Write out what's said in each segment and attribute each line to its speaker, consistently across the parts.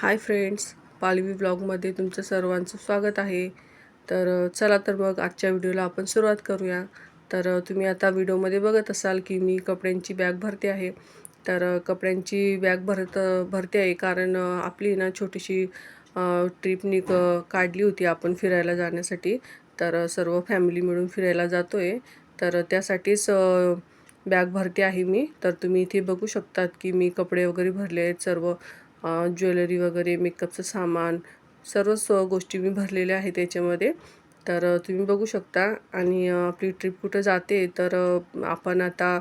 Speaker 1: Hi friends, पालवी ब्लॉगमध्ये तुमचं सर्वांचं स्वागत आहे। तर चला तर मग आजच्या व्हिडिओला आपण सुरुवात करूया। तर तुम्ही आता व्हिडिओमध्ये बघत असाल की मी कपड्यांची बॅग भरते आहे। तर कपड्यांची बॅग भरते आहे कारण आपली ना छोटीशी ट्रिप काढली होती आपण फिरायला जाण्यासाठी। तर सर्व फॅमिली मिळून फिरायला जातोय, तर त्यासाठीच बॅग भरते आहे मी। तर तुम्ही इथे बघू शकतात की मी कपडे वगैरे भरले आहेत, सर्व ज्वेलरी वगैरे, मेकअपचं सामान, सर्वच गोष्टी मी भरलेल्या आहेत त्याच्यामध्ये। तर तुम्ही बघू शकता। आणि आपली ट्रिप कुठं जाते, तर आपण आता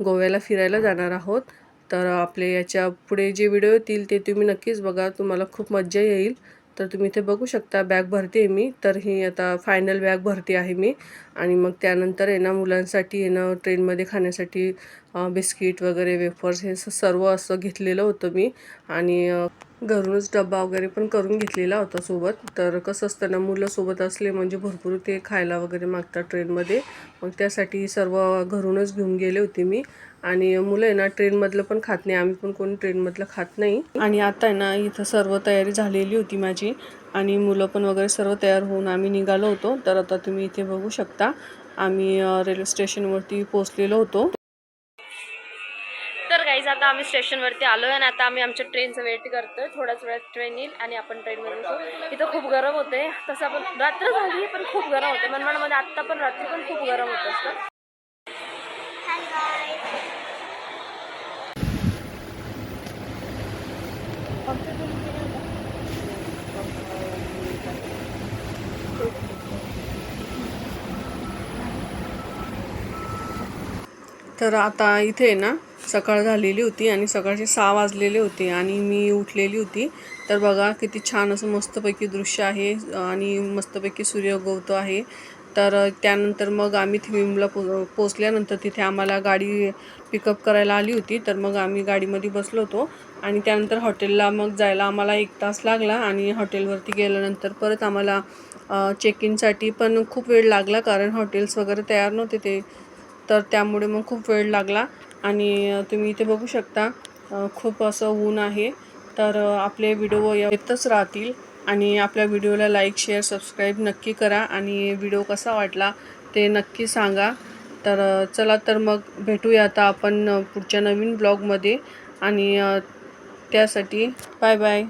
Speaker 1: गोव्याला फिरायला जाणार आहोत। तर आपले याच्या पुढे जे व्हिडिओ येतील ते तुम्ही नक्कीच बघा, तुम्हाला खूप मज्जा येईल। तर तुम्ही इथे बघू शकता बॅग भरते मी। तर ही आता फायनल बॅग भरते आहे मी। आणि मग त्यानंतर आहे ना, मुलांसाठी आहे ना ट्रेनमध्ये खाण्यासाठी बिस्किट वगैरे, वेफर्स, हे सर्व असं घेतलेलं होतं मी। आणि घरूनच डब्बा वगैरे पण करून घेतलेला होता सोबत। तर कसं असतं ना, मुलं सोबत असले म्हणजे भरपूर ते खायला वगैरे मागतात ट्रेनमध्ये, मग त्यासाठी सर्व घरूनच घेऊन गेले होते मी। आणि मुलं आहे ना ट्रेनमधलं पण खात नाही, आम्ही पण कोणी ट्रेनमधलं खात नाही। आणि आता आहे ना इथं सर्व तयारी झालेली होती माझी, आणि मुलं पण वगैरे सर्व तयार होऊन आम्ही निघालो होतो। तर आता तुम्ही इथे बघू शकता, आम्ही रेल्वे स्टेशनवरती पोहोचलेलो होतो।
Speaker 2: तर गाईज आता आम्ही स्टेशनवरती आलो आहे आणि आता आम्ही आमच्या ट्रेनचं वेट करतोय। थोड्याच वेळात ट्रेन येईल आणि आपण ट्रेनमध्ये बसू। इथं खूप गरम होते, तसं आपण रात्र झाली पण खूप गरम होते मनमाडमध्ये, आत्ता पण रात्री पण खूप गरम होत असतं।
Speaker 1: तर आता इथे ना सकाळ झालेली होती आणि सकाळचे 6 वाजलेले होते आणि मी उठलेली होती। तर बघा किती छान असं मस्तपैकी दृश्य आहे आणि मस्तपैकी सूर्य उगवतो आहे। तर त्यानंतर मग आम्ही थिविमला पोचल्यानंतर तिथे आम्हाला गाडी पिकअप करायला आली होती। तर मग आम्ही गाडीमध्ये बसलो होतो आणि त्यानंतर हॉटेलला मग जायला आम्हाला 1 तास लागला। आणि हॉटेलवरती गेल्यानंतर परत आम्हाला चेक इनसाठी पण खूप वेळ लागला, कारण हॉटेल्स वगैरे तयार नव्हते ते, तर त्यामुळे मग खूप वेळ लागला। आणि तुम्ही इथे बघू शकता खूप असं ऊन आहे। तर आपले व्हिडिओ येतच राहतील, आणि आपल्या व्हिडिओला लाईक, शेअर, सबस्क्राईब नक्की करा, आणि व्हिडिओ कसा वाटला ते नक्की सांगा। तर चला तर मग भेटूया आता आपण पुढच्या नवीन ब्लॉगमध्ये, आणि त्यासाठी बाय बाय।